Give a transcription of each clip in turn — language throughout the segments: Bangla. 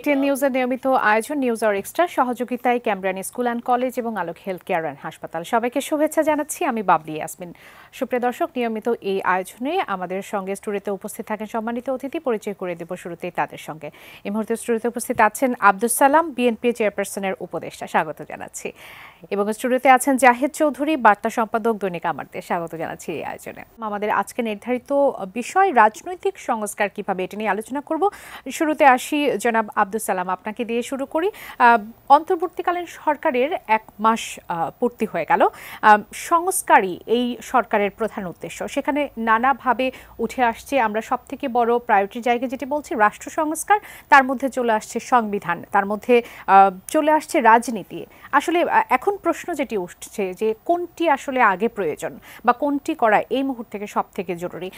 এটিএন নিউজের নিয়মিত আয়োজন নিউজ আর এক্সট্রা সহযোগিতায় ক্যামব্রিয়ান স্কুল অ্যান্ড কলেজ এবং আলোক হেলথ কেয়ার অ্যান্ড হাসপাতাল। সবাইকে শুভেচ্ছা জানাচ্ছি, আমি বাবলি ইয়াসমিন। সুপ্রিয় দর্শক, নিয়মিত এই আয়োজনে আমাদের সঙ্গে স্টুডিওতে উপস্থিত থাকেন সম্মানিত অতিথি। পরিচয় করে দেব শুরুতেই তাদের সঙ্গে। এই মুহূর্তে স্টুডিওতে উপস্থিত আছেন আব্দুস সালাম, বিএনপি চেয়ারপারসনের উপদেষ্টা, স্বাগত জানাচ্ছি। এবং স্টুডিওতে আছেন জাহিদ চৌধুরী, বার্তা সম্পাদক, দৈনিক আমার দেশ, স্বাগত জানাচ্ছি এই আয়োজনে। আমাদের আজকে নির্ধারিত বিষয় রাজনৈতিক সংস্কার কিভাবে, এটা নিয়ে আলোচনা করব। শুরুতে আসি জনাব আব্দুস সালাম, আপনাকে দিয়ে শুরু করি। অন্তর্বর্তীকালীন সরকারের 1 মাস পূর্তি হয়ে গেল। সংস্কারই এই সরকারের প্রধান উদ্দেশ্য। সেখানে নানাভাবে উঠে আসছে, আমরা সব থেকে বড় প্রায়োরিটি জায়গা যেটি বলছি রাষ্ট্র সংস্কার, তার মধ্যে চলে আসছে সংবিধান, তার মধ্যে চলে আসছে রাজনীতি। আসলে এখন প্রশ্ন যেটি উঠছে যে কোনটি আসলে আগে প্রয়োজন বা কোনটি করা এই মুহূর্ত থেকে সব থেকে জরুরি।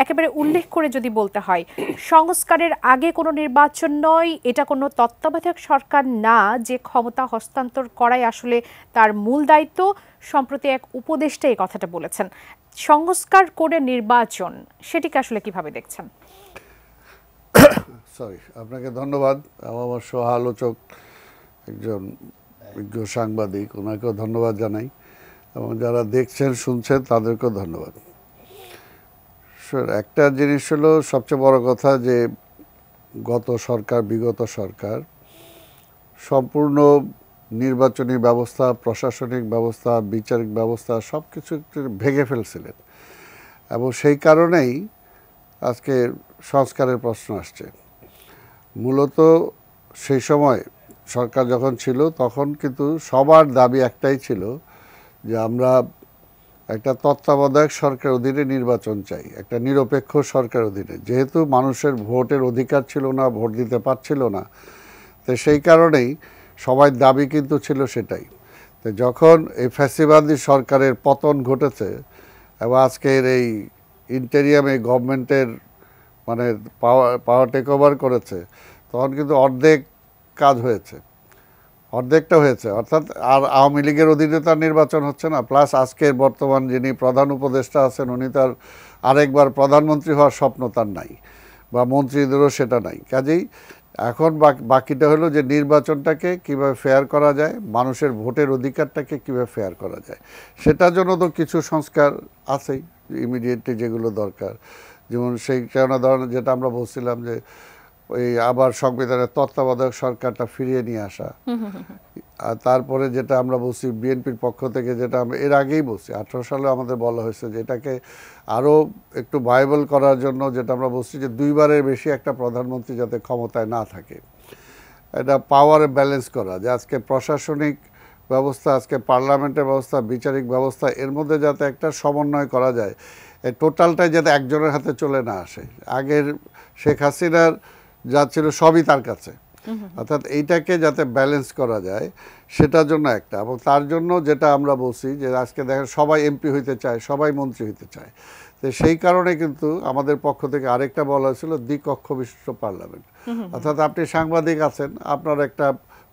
একেবারে উল্লেখ করে যদি বলতে হয়, সংস্কারের আগে কোনো নির্বাচন নয়, এটা কোনো তত্ত্বাবধায়ক সরকার না যে ক্ষমতা হস্তান্তর করাই আসলে তার মূল দায়িত্ব। সম্প্রতি এক উপদেষ্টা এই কথাটা বলেছেন। সংস্কার করে নির্বাচন, সেটিকে আসলে কিভাবে দেখছেন? আপনাকে ধন্যবাদ। আমার সহ আলোচক একজন বিজ্ঞ সাংবাদিক, ওনাকেও ধন্যবাদ জানাই এবং যারা দেখছেন শুনছেন তাদেরকেও ধন্যবাদ। একটা জিনিস হলো সবচেয়ে বড় কথা যে বিগত সরকার সম্পূর্ণ নির্বাচনী ব্যবস্থা, প্রশাসনিক ব্যবস্থা, বিচারিক ব্যবস্থা সব কিছু ভেঙে ফেলছিলেন এবং সেই কারণেই আজকে সংস্কারের প্রশ্ন আসছে। মূলত সেই সময় সরকার যখন ছিল তখন কিন্তু সবার দাবি একটাই ছিল যে আমরা একটা তত্ত্বাবধায়ক সরকার অধীনে নির্বাচন চাই, একটা নিরপেক্ষ সরকার অধীনে। যেহেতু মানুষের ভোটের অধিকার ছিল না, ভোট দিতে পারছিল না, তো সেই কারণেই সবাই দাবি কিন্তু ছিল সেটাই। তো যখন এই ফ্যাসিবাদী সরকারের পতন ঘটেছে এবং আজকের এই ইন্টেরিয়ামে গভর্নমেন্টের মানে পাওয়ার টেক ওভার করেছে, তখন কিন্তু অর্ধেক কাজ হয়েছে, অর্ধেকটা হয়েছে। অর্থাৎ আর আওয়ামী লীগের অধীনে তার নির্বাচন হচ্ছে না, প্লাস আজকের বর্তমান যিনি প্রধান উপদেষ্টা আছেন উনি তার আরেকবার প্রধানমন্ত্রী হওয়ার স্বপ্ন তার নাই, বা মন্ত্রীদেরও সেটা নাই। কাজেই এখন বাকিটা হলো যে নির্বাচনটাকে কিভাবে ফেয়ার করা যায়, মানুষের ভোটের অধিকারটাকে কিভাবে ফেয়ার করা যায়। সেটার জন্য তো কিছু সংস্কার আছেই ইমিডিয়েটলি যেগুলো দরকার। যেমন সেই ধরনের যেটা আমরা বলছিলাম যে ওই আবার সংবিধানের তত্ত্বাবধায়ক সরকারটা ফিরিয়ে নিয়ে আসা। আর তারপরে যেটা আমরা বলছি বিএনপির পক্ষ থেকে, যেটা আমরা এর আগেই বলছি 18 সালে আমাদের বলা হয়েছে যে এটাকে আরও একটু ভাইবল করার জন্য, যেটা আমরা বলছি যে 2 বারের বেশি একটা প্রধানমন্ত্রী যাতে ক্ষমতায় না থাকে, এটা পাওয়ার ব্যালেন্স করা, যে আজকে প্রশাসনিক ব্যবস্থা, আজকে পার্লামেন্টের ব্যবস্থা, বিচারিক ব্যবস্থা, এর মধ্যে যাতে একটা সমন্বয় করা যায়, এই টোটালটাই যাতে একজনের হাতে চলে না আসে। আগের শেখ হাসিনার যা ছিল সবই তার কাছে, অর্থাৎ এইটাকে যাতে ব্যালেন্স করা যায় সেটার জন্য একটা। এবং তার জন্য যেটা আমরা বলছি যে আজকে দেখেন সবাই এমপি হইতে চায়, সবাই মন্ত্রী হইতে চায়। তো সেই কারণে কিন্তু আমাদের পক্ষ থেকে আরেকটা বলা হয়েছিল দ্বিকক্ষ বিশিষ্ট পার্লামেন্ট। অর্থাৎ আপনি সাংবাদিক আছেন, আপনার একটা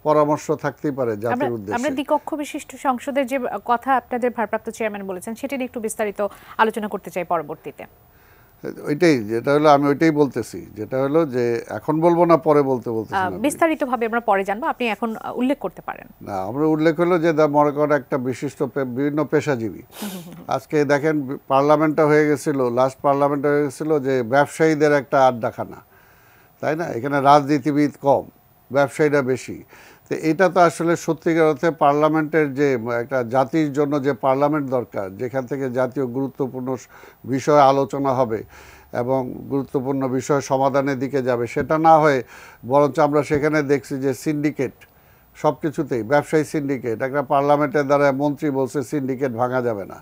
পরামর্শ থাকতেই পারে জাতির উদ্দেশ্যে। আমরা দ্বিকক্ষ বিশিষ্ট সংসদের যে কথা আপনাদের ভারপ্রাপ্ত চেয়ারম্যান বলেছেন, সেটা নিয়ে একটু বিস্তারিত আলোচনা করতে চাই পরবর্তীতে। ওইটাই যেটা হলো, আমি ওইটাই বলতেছি, যেটা হলো যে এখন বলবো না, পরে বলতেছি, বিস্তারিতভাবে আমরা পরে জানবো, আপনি এখন উল্লেখ করতে পারেন। না, আমরা উল্লেখ হলো যে মনে করেন একটা বিশিষ্ট বিভিন্ন পেশাজীবী। আজকে দেখেন পার্লামেন্টটা হয়ে গেছিল, লাস্ট পার্লামেন্টটা হয়ে গেছিল যে ব্যবসায়ীদের একটা আড্ডাখানা, তাই না? এখানে রাজনীতিবিদ কম, ব্যবসায়ীরা বেশি। তো এটা তো আসলে সত্যিকার অর্থে পার্লামেন্টের যে একটা জাতির জন্য যে পার্লামেন্ট দরকার, যেখান থেকে জাতীয় গুরুত্বপূর্ণ বিষয় আলোচনা হবে এবং গুরুত্বপূর্ণ বিষয় সমাধানের দিকে যাবে, সেটা না হয়ে বরঞ্চ আমরা সেখানে দেখছি যে সিন্ডিকেট সব কিছুতেই, ব্যবসায়ী সিন্ডিকেট। একটা পার্লামেন্টের দ্বারা মন্ত্রী বলছে সিন্ডিকেট ভাঙা যাবে না,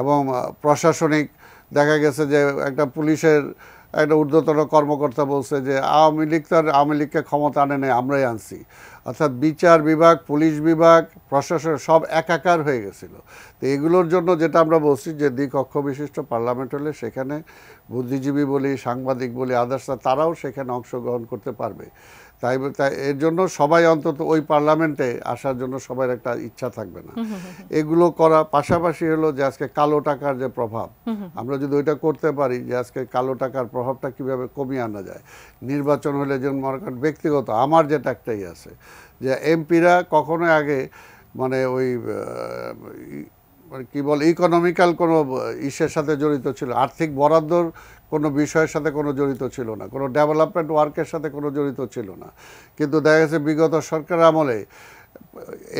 এবং প্রশাসনিক দেখা গেছে যে একটা পুলিশের একটা ঊর্ধ্বতন কর্মকর্তা বলছে যে আওয়ামী লীগ তো আওয়ামী লীগকে ক্ষমতা আনে নেই, আমরাই আনছি। অর্থাৎ বিচার বিভাগ, পুলিশ বিভাগ, প্রশাসন সব একাকার হয়ে গেছিল। তো এগুলোর জন্য যেটা আমরা বলছি যে দ্বিকক্ষ বিশিষ্ট পার্লামেন্ট হলে সেখানে বুদ্ধিজীবী বলি, সাংবাদিক বলি, আদার্স, তারাও সেখানে অংশগ্রহণ করতে পারবে। তাই তাই এর জন্য সবাই অন্তত ওই পার্লামেন্টে আসার জন্য সবার একটা ইচ্ছা থাকবে না। এগুলো করা পাশাপাশি হলো যে আজকে কালো টাকার যে প্রভাব, আমরা যদি ওইটা করতে পারি যে আজকে কালো টাকার প্রভাবটা কিভাবে কমিয়ে আনা যায়। নির্বাচন হলে যেমন মনে করেন ব্যক্তিগত আমার যেটা একটাই আছে যে এমপিরা কখনো আগে মানে ওই মানে কি বল ইকোনমিক্যাল কোনো ইস্যুর সাথে জড়িত ছিল, আর্থিক বরাদ্দর কোনো বিষয়ের সাথে কোনো জড়িত ছিল না, কোনো ডেভেলপমেন্ট ওয়ার্কের সাথে কোনো জড়িত ছিল না। কিন্তু দেখা গেছে বিগত সরকার আমলে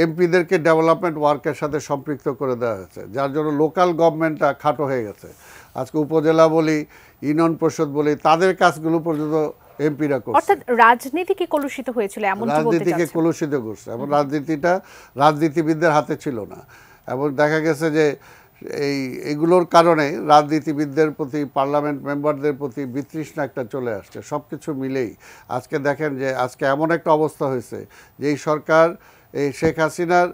এমপিদেরকে ডেভেলপমেন্ট ওয়ার্কের সাথে সম্পৃক্ত করে দেওয়া হয়েছে, যার জন্য লোকাল গভর্নমেন্টটা খাটো হয়ে গেছে। আজকে উপজেলা বলি, ইউনিয়ন পরিষদ বলি, তাদের কাজগুলো পর্যন্ত এমপিরা করছে। অর্থাৎ রাজনীতি কি কলুষিত হয়েছিল এমন কি বলতে চাচ্ছেন? রাজনীতিকে কলুষিত করছে এবং রাজনীতিটা রাজনীতিবিদদের হাতে ছিল না। এবং দেখা গেছে যে এগুলোর কারণে রাজনীতিবিদদের প্রতি, পার্লামেন্ট মেম্বারদের প্রতি বিতৃষ্ণা একটা চলে আসছে। সব কিছু মিলেই আজকে দেখেন যে আজকে এমন একটা অবস্থা হয়েছে যে এই সরকার এই শেখ হাসিনার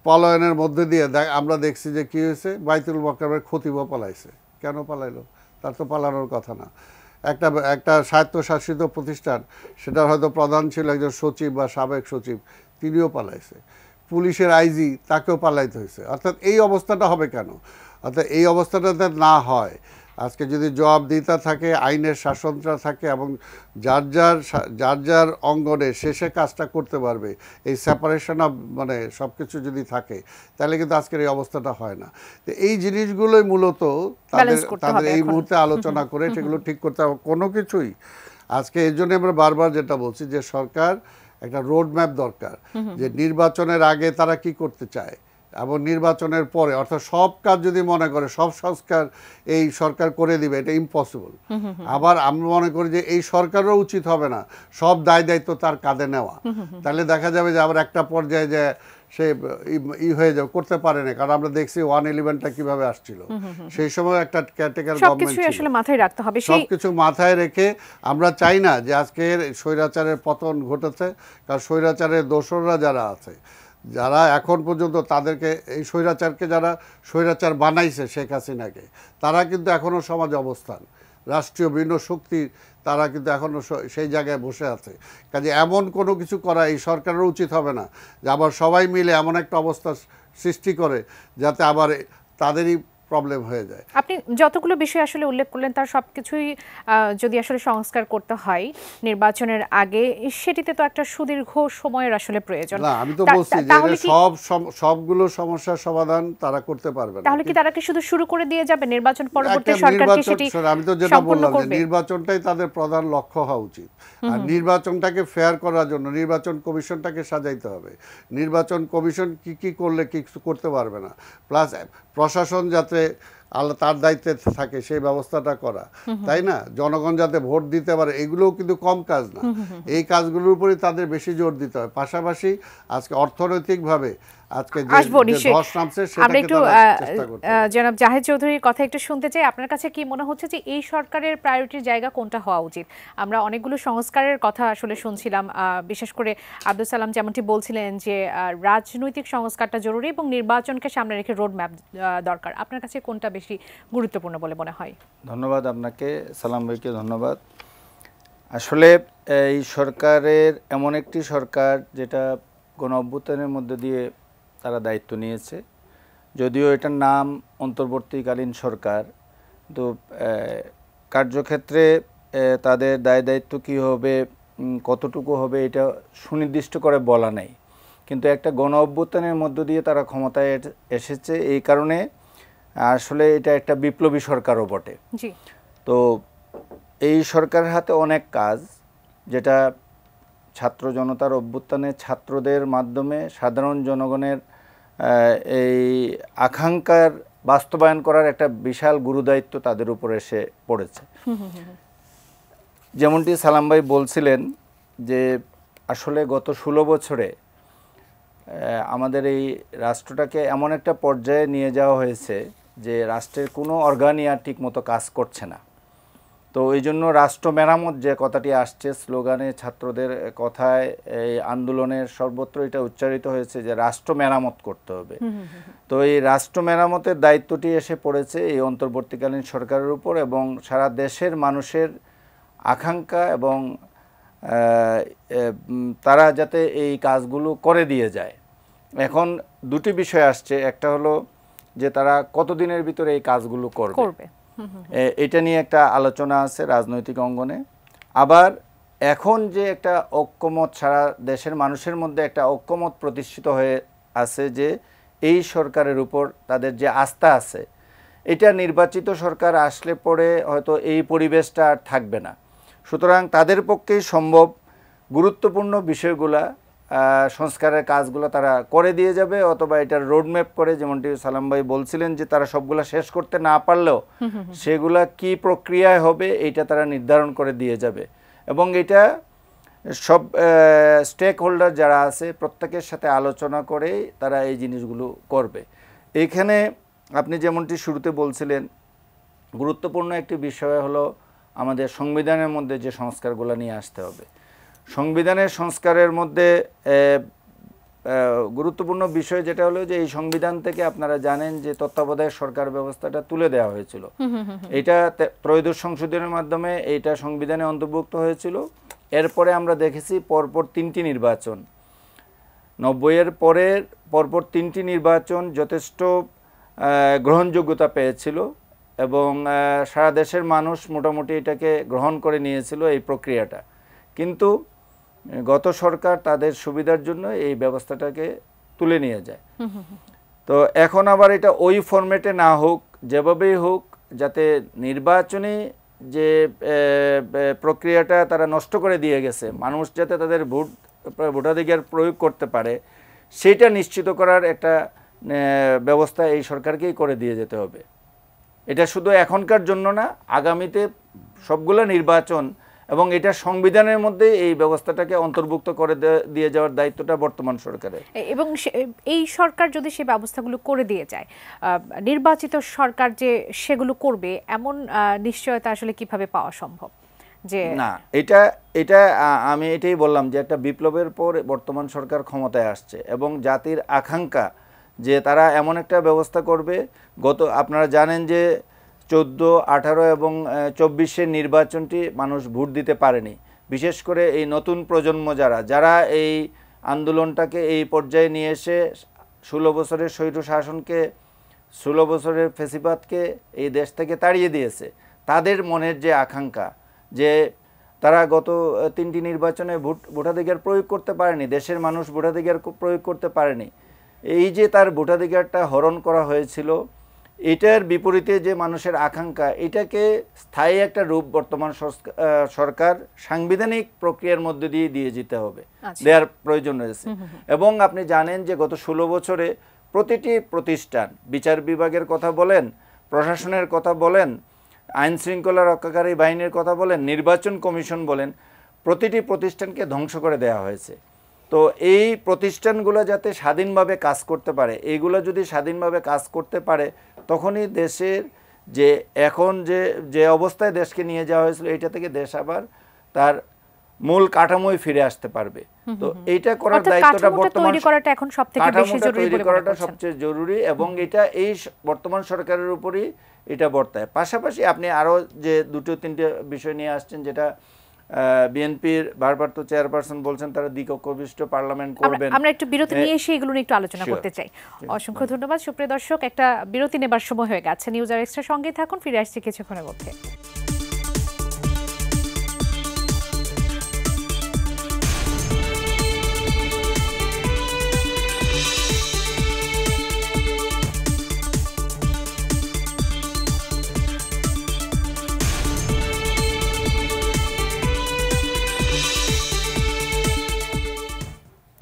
পলায়নের মধ্যে দিয়ে আমরা দেখছি যে কী হয়েছে, বাইতুল মোকাররমের খতিবও পালাইছে। কেন পালাইলো? তার তো পালানোর কথা না। একটা স্বায়ত্তশাসিত প্রতিষ্ঠান, সেটার হয়তো প্রধান ছিল একজন সচিব বা সাবেক সচিব, তিনিও পালাইছে। পুলিশের আইজি, তাকেও পালাইতে হয়েছে। অর্থাৎ এই অবস্থাটা হবে কেন? অর্থাৎ এই অবস্থাটা না হয় আজকে যদি জবাবদিহিতা থাকে, আইনের শাসনটা থাকে এবং যার যার অঙ্গনে শেষে কাজটা করতে পারবে, এই সেপারেশন অফ মানে সব কিছু যদি থাকে, তাহলে কিন্তু আজকের এই অবস্থাটা হয় না। তো এই জিনিসগুলোই মূলত তাদের এই মুহূর্তে আলোচনা করে সেগুলো ঠিক করতে হবে। কোনো কিছুই আজকে এই জন্য আমরা বারবার যেটা বলছি যে সরকার একটা রোড ম্যাপ দরকার, যে নির্বাচনের আগে তারা কি করতে চায় এবং নির্বাচনের পরে, অর্থাৎ সব কাজ যদি মনে করে সব সংস্কার এই সরকার করে দিবে, এটা ইম্পসিবল। আবার আমরা মনে করি যে এই সরকারও উচিত হবে না সব দায় দায়িত্ব তার কাঁধে নেওয়া, তাহলে দেখা যাবে যে আবার একটা পর্যায়ে যে সে হয়ে যাবে, করতে পারে না। কারণ আমরা দেখছি 111টা কিভাবে আসছিল, সেই সময় একটা কেয়ারটেকার গভর্নমেন্ট ছিল। আসলে মাথায় রাখতে হবে, সবকিছু মাথায় রেখে আমরা চাই না যে আজকের স্বৈরাচারের পতন ঘটেছে। কারণ স্বৈরাচারের দোসররা যারা আছে, যারা এখন পর্যন্ত তাদেরকে এই স্বৈরাচারকে যারা স্বৈরাচার বানাইছে শেখ হাসিনাকে, তারা কিন্তু এখনও সমাজে অবস্থান, রাষ্ট্রীয় বিভিন্ন শক্তি, তারা কিন্তু এখনও সেই জায়গায় বসে আছে। কাজে এমন কোনো কিছু করা এই সরকারের উচিত হবে না যে আবার সবাই মিলে এমন একটা অবস্থা সৃষ্টি করে যাতে আবার তাদেরই প্রবলেম হয়ে যায়। আপনি যতগুলো বিষয় আসলে উল্লেখ করলেন তার সবকিছুই যদি আসলে সংস্কার করতে হয় নির্বাচনের আগে, সেটিতে তো একটা সুদীর্ঘ সময়ের আসলে প্রয়োজন। না, আমি তো বলছি যে সবগুলো সমস্যার সমাধান তারা করতে পারবে না। তাহলে কি তারা কি শুধু শুরু করে দিয়ে যাবে নির্বাচন পরবর্তী সরকারকে সেটি? আমি তো যেটা বললাম যে নির্বাচনটাই তাদের প্রধান লক্ষ্য হওয়া উচিত। আর নির্বাচনটাকে ফেয়ার করার জন্য নির্বাচন কমিশনটাকে সাজাইতে হবে। নির্বাচন কমিশন কি করলে কি করতে পারবে না, প্লাস প্রশাসন যাতে তার দায়িত্বে থাকে সেই ব্যবস্থাটা করা, তাই না? জনগণ যাতে ভোট দিতে পারে, এগুলোও কিন্তু কম কাজ না। এই কাজগুলোর উপরই তাদের বেশি জোর দিতে হয়। পাশাপাশি আজকে অর্থনৈতিকভাবে আজকে যে ধস নামছে সেটাকে চেষ্টা করতে হবে। জনাব জাহেদ চৌধুরীর কথা একটু শুনতে চাই। আপনার কাছে কি মনে হচ্ছে যে এই সরকারের প্রায়োরিটির জায়গা কোনটা হওয়া উচিত? আমরা অনেকগুলো সংস্কারের কথা আসলে শুনছিলাম, বিশেষ করে আব্দুল সালাম যেমনটি বলছিলেন যে রাজনৈতিক সংস্কারটা জরুরি এবং নির্বাচনকে সামনে রেখে রোড ম্যাপ দরকার। আপনার কাছে কোনটা বেশি গুরুত্বপূর্ণ বলে মনে হয়? ধন্যবাদ আপনাকে, সালাম ভাইকে ধন্যবাদ। আসলে এই সরকারের এমন একটি সরকার যেটা গণ অভ্যুত্থানের মধ্যে দিয়ে তারা দায়িত্ব নিয়েছে, যদিও এটার নাম অন্তর্বর্তীকালীন সরকার, তো কার্যক্ষেত্রে তাদের দায় দায়িত্ব কী হবে, কতটুকু হবে, এটা সুনির্দিষ্ট করে বলা নেই। কিন্তু একটা গণ অভ্যুত্থানের মধ্য দিয়ে তারা ক্ষমতায় এসেছে, এই কারণে আসলে এটা একটা বিপ্লবী সরকারও বটে। তো এই সরকারের হাতে অনেক কাজ, যেটা ছাত্র জনতার অভ্যুত্থানে ছাত্রদের মাধ্যমে সাধারণ জনগণের এই আকাঙ্ক্ষার বাস্তবায়ন করার একটা বিশাল গুরুদায়িত্ব তাদের উপর এসে পড়েছে। যেমনটি সালাম ভাই বলছিলেন যে আসলে গত 16 বছরে আমাদের এই রাষ্ট্রটাকে এমন একটা পর্যায়ে নিয়ে যাওয়া হয়েছে যে রাষ্ট্রের কোনো অর্গানই আর ঠিক মতো কাজ করছে না। তো এই জন্য রাষ্ট্র মেরামত যে কথাটি আসছে স্লোগানে, ছাত্রদের কথায়, এই আন্দোলনের সর্বত্র এটা উচ্চারিত হয়েছে যে রাষ্ট্র মেরামত করতে হবে। তো এই রাষ্ট্র মেরামতের দায়িত্বটি এসে পড়েছে এই অন্তর্বর্তীকালীন সরকারের উপর এবং সারা দেশের মানুষের আকাঙ্ক্ষা এবং তারা যাতে এই কাজগুলো করে দিয়ে যায়। এখন দুটি বিষয় আসছে, একটা হলো যে তারা কতদিনের ভিতরে এই কাজগুলো করবে, এটা নিয়ে একটা আলোচনা আছে রাজনৈতিক অঙ্গনে। আবার এখন যে একটা ঐক্যমত সারা দেশের মানুষের মধ্যে একটা ঐক্যমত প্রতিষ্ঠিত হয়ে আছে যে এই সরকারের উপর তাদের যে আস্থা আছে, এটা নির্বাচিত সরকার আসলে পরে হয়তো এই পরিবেশটা আর থাকবে না। সুতরাং তাদের পক্ষেই সম্ভব গুরুত্বপূর্ণ বিষয়গুলা সংস্কারের কাজগুলো তারা করে দিয়ে যাবে, অথবা এটার রোডম্যাপ করে, যেমনটি সালাম ভাই বলছিলেন যে তারা সবগুলা শেষ করতে না পারলেও সেগুলা কি প্রক্রিয়ায় হবে এটা তারা নির্ধারণ করে দিয়ে যাবে। এবং এটা সব স্টেক হোল্ডার যারা আছে প্রত্যেকের সাথে আলোচনা করে তারা এই জিনিসগুলো করবে। এইখানে আপনি যেমনটি শুরুতে বলছিলেন, গুরুত্বপূর্ণ একটি বিষয় হলো আমাদের সংবিধানের মধ্যে যে সংস্কারগুলো নিয়ে আসতে হবে। সংবিধানের সংস্কারের মধ্যে গুরুত্বপূর্ণ বিষয় যেটা হলো যে এই সংবিধান থেকে আপনারা জানেন যে তত্ত্বাবধায়ক সরকার ব্যবস্থাটা তুলে দেওয়া হয়েছিল। এটা ত্রয়োদশ সংশোধনের মাধ্যমে এইটা সংবিধানে অন্তর্ভুক্ত হয়েছিল। এরপরে আমরা দেখেছি পরপর 3টি নির্বাচন, 90-এর পরের পরপর 3টি নির্বাচন যথেষ্ট গ্রহণযোগ্যতা পেয়েছিল এবং সারা দেশের মানুষ মোটামুটি এটাকে গ্রহণ করে নিয়েছিল এই প্রক্রিয়াটা। কিন্তু গত সরকার তাদের সুবিধার জন্য এই ব্যবস্থাটাকে তুলে নিয়ে যায়। তো এখন আবার এটা ওই ফরম্যাটে না হোক, যেভাবেই হোক, যাতে নির্বাচনী যে প্রক্রিয়াটা তারা নষ্ট করে দিয়ে গেছে, মানুষ যাতে তাদের ভোটাধিকার প্রয়োগ করতে পারে সেটা নিশ্চিত করার একটা ব্যবস্থা এই সরকারকেই করে দিয়ে যেতে হবে। এটা শুধু এখনকার জন্য না, আগামীতে সবগুলো নির্বাচন এবং এটা সংবিধানের মধ্যে এই ব্যবস্থাটাকে অন্তর্ভুক্ত করে দিয়ে যাওয়ার দায়িত্বটা বর্তমান সরকারের। এবং এই সরকার যদি সেই ব্যবস্থাগুলো করে দিয়ে যায়, নির্বাচিত সরকার যে সেগুলো করবে এমন নিশ্চয়তা আসলে কিভাবে পাওয়া সম্ভব? যে না, এটা আমি এটাই বললাম যে একটা বিপ্লবের পর বর্তমান সরকার ক্ষমতায় আসছে এবং জাতির আকাঙ্ক্ষা যে তারা এমন একটা ব্যবস্থা করবে। আপনারা জানেন যে 14, 18 এবং 24-এর নির্বাচনটি মানুষ ভোট দিতে পারেনি। বিশেষ করে এই নতুন প্রজন্ম যারা এই আন্দোলনটাকে এই পর্যায়ে নিয়ে এসে 16 বছরের স্বৈর শাসনকে, 16 বছরের ফ্যাসিবাদকে এই দেশ থেকে তাড়িয়ে দিয়েছে, তাদের মনের যে আকাঙ্ক্ষা যে তারা গত 3টি নির্বাচনে ভোটাধিকার প্রয়োগ করতে পারেনি, দেশের মানুষ ভোটাধিকার প্রয়োগ করতে পারেনি, এই যে তার ভোটাধিকারটা হরণ করা হয়েছিল, এটার বিপরীতে যে মানুষের আকাঙ্ক্ষা, এটাকে স্থায়ী একটা রূপ বর্তমান সরকার সাংবিধানিক প্রক্রিয়ার মধ্যে দিয়ে যেতে হবে, দেওয়ার প্রয়োজন রয়েছে। এবং আপনি জানেন যে গত 16 বছরে প্রতিটি প্রতিষ্ঠান, বিচার বিভাগের কথা বলেন, প্রশাসনের কথা বলেন, আইন শৃঙ্খলা রক্ষাকারী বাহিনীর কথা বলেন, নির্বাচন কমিশন বলেন, প্রতিটি প্রতিষ্ঠানকে ধ্বংস করে দেওয়া হয়েছে। তো এই প্রতিষ্ঠানগুলো যাতে স্বাধীনভাবে কাজ করতে পারে, এইগুলো যদি স্বাধীনভাবে কাজ করতে পারে তখনই দেশের যে এখন যে অবস্থায় দেশকে নিয়ে যাওয়া হয়েছিল এটা থেকে দেশ আবার তার মূল কাঠামোয় ফিরে আসতে পারবে। তো এইটা করার দায়িত্বটা বর্তমান তৈরি করাটা এখন সবথেকে বেশি জরুরি বলে মনে করছেন? সবচেয়ে জরুরি, এবং এটা এই বর্তমান সরকারের উপরই এটা বর্তায়। পাশাপাশি আপনি আরো যে 2-3টে বিষয় নিয়ে আসছেন, যেটা বিএনপির ভারপ্রাপ্ত চেয়ারপারসন বলছেন তারা দ্বিকক্ষবিষ্ট পার্লামেন্ট করবেন। আমরা একটু বিরতি নিয়ে এসে এগুলো নিয়ে একটু আলোচনা করতে চাই। অসংখ্য ধন্যবাদ। সুপ্রিয় দর্শক, একটা বিরতি নেবার সময় হয়ে গেছে। নিউজ আর এক্সট্রা সঙ্গেই থাকুন, ফিরে আসছি কিছুক্ষণের মধ্যে।